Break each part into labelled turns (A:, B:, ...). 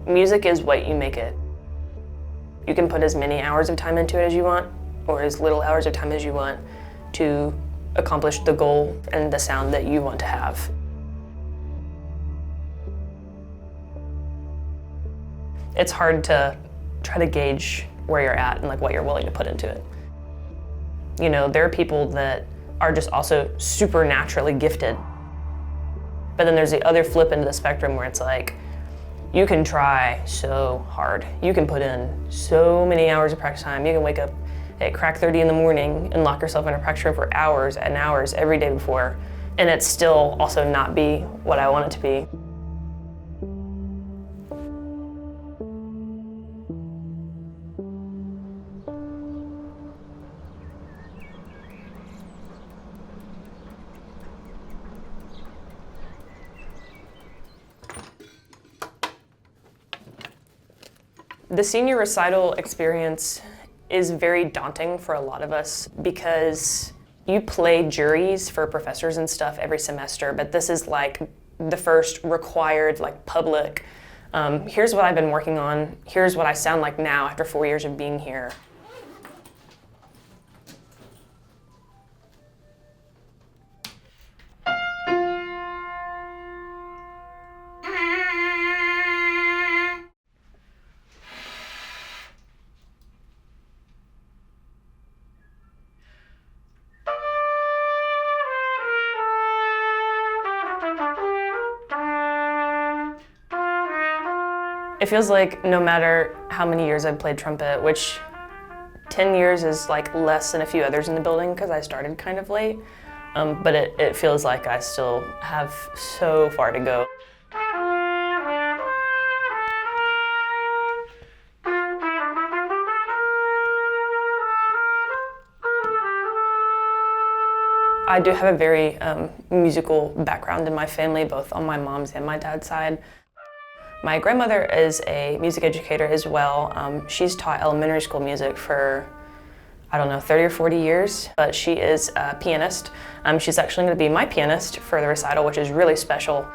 A: Music is what you make it. You can put as many hours of time into it as you want, or as little hours of time as you want to accomplish the goal and the sound that you want to have. It's hard to try to gauge where you're at and like what you're willing to put into it. You know, there are people that are just also supernaturally gifted. But then there's the other flip into the spectrum where it's like, you can try so hard. You can put in so many hours of practice time. You can wake up at crack 30 in the morning and lock yourself in a practice room for hours and hours every day before, and it still also not be what I want it to be. The senior recital experience is very daunting for a lot of us because you play juries for professors and stuff every semester, but this is like the first required, like public, here's what I've been working on, here's what I sound like now after 4 years of being here. It feels like no matter how many years I've played trumpet, which 10 years is like less than a few others in the building because I started kind of late, but it feels like I still have so far to go. I do have a very musical background in my family, both on my mom's and my dad's side. My grandmother is a music educator as well. She's taught elementary school music for, I don't know, 30 or 40 years, but she is a pianist. She's actually going to be my pianist for the recital, which is really special.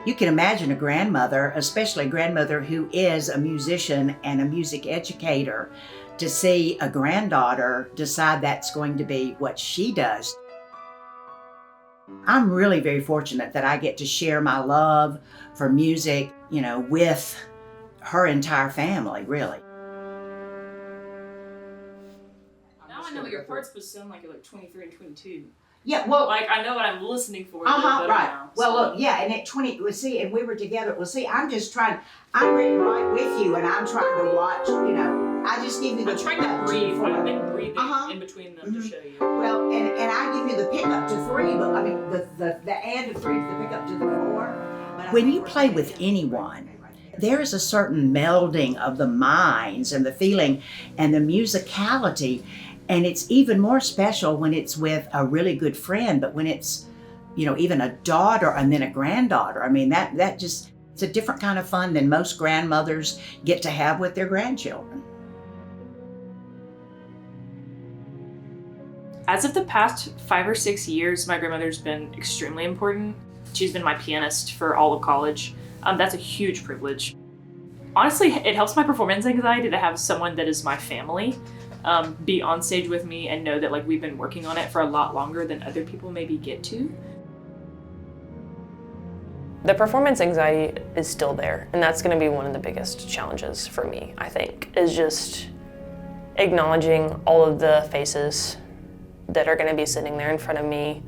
B: You can imagine a grandmother, especially a grandmother who is a musician and a music educator, to see a granddaughter decide that's going to be what she does. I'm really very fortunate that I get to share my love for music, you know, with her entire family, really.
C: Now I know what your parts would sound like at like 23 and 22.
B: Yeah, well,
C: Like, I know what I'm listening for.
B: right.
C: Now,
B: Well,
C: so.
B: look, yeah, and at 20, well, see, and we were together. Well, see, I'm right with you, and I'm trying to watch, you know, I just give you the
C: I'm trying to breathe. I've been breathing in between them to show you.
B: Well, and I give you the pickup to 3, but I mean, the and to 3, the pickup to the 4. When you play with anyone, there is a certain melding of the minds and the feeling and the musicality. And it's even more special when it's with a really good friend, but when it's, you know, even a daughter and then a granddaughter. I mean, that just, it's a different kind of fun than most grandmothers get to have with their grandchildren.
C: As of the past 5 or 6 years, my grandmother's been extremely important. She's been my pianist for all of college. That's a huge privilege. Honestly, it helps my performance anxiety to have someone that is my family be on stage with me and know that like we've been working on it for a lot longer than other people maybe get to.
A: The performance anxiety is still there, and that's going to be one of the biggest challenges for me, I think, is just acknowledging all of the faces that are going to be sitting there in front of me,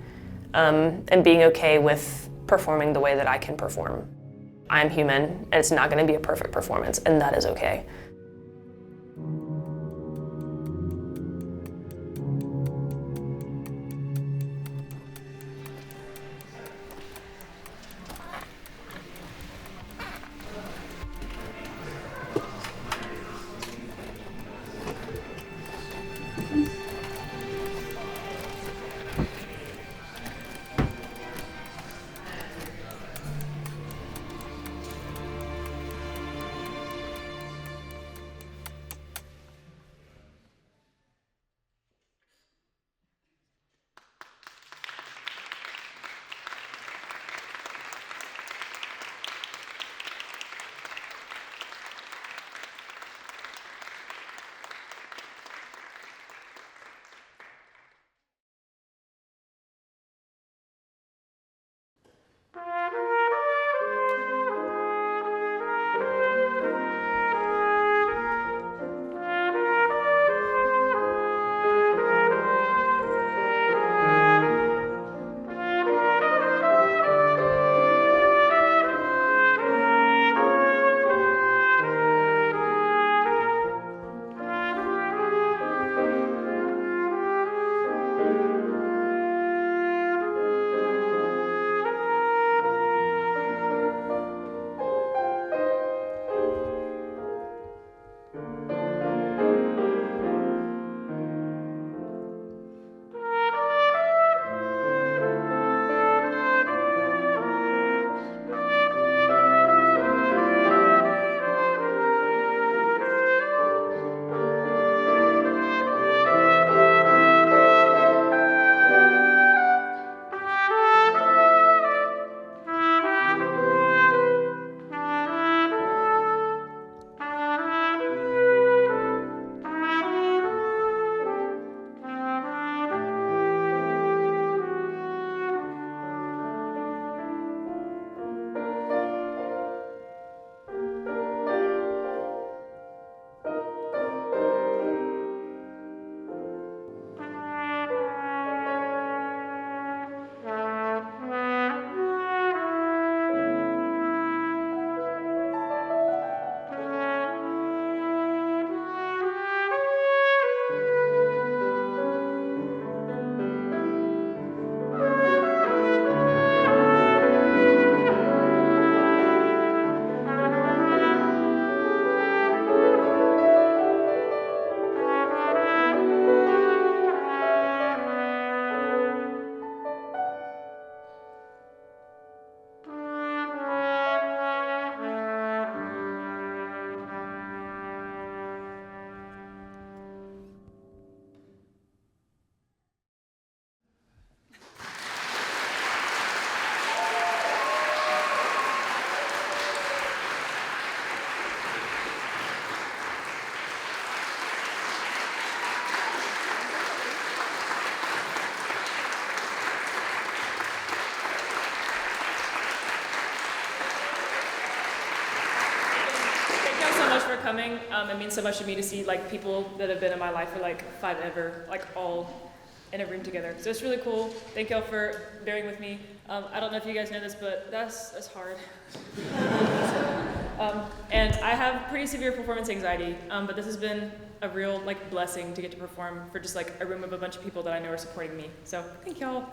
A: and being okay with performing the way that I can perform. I'm human, and it's not going to be a perfect performance, and that is okay.
C: for coming. It means so much to me to see like people that have been in my life for like forever, like all in a room together. So it's really cool. Thank y'all for bearing with me. I don't know if you guys know this, but that's hard. And I have pretty severe performance anxiety, but this has been a real like blessing to get to perform for just like a room of a bunch of people that I know are supporting me. So thank y'all.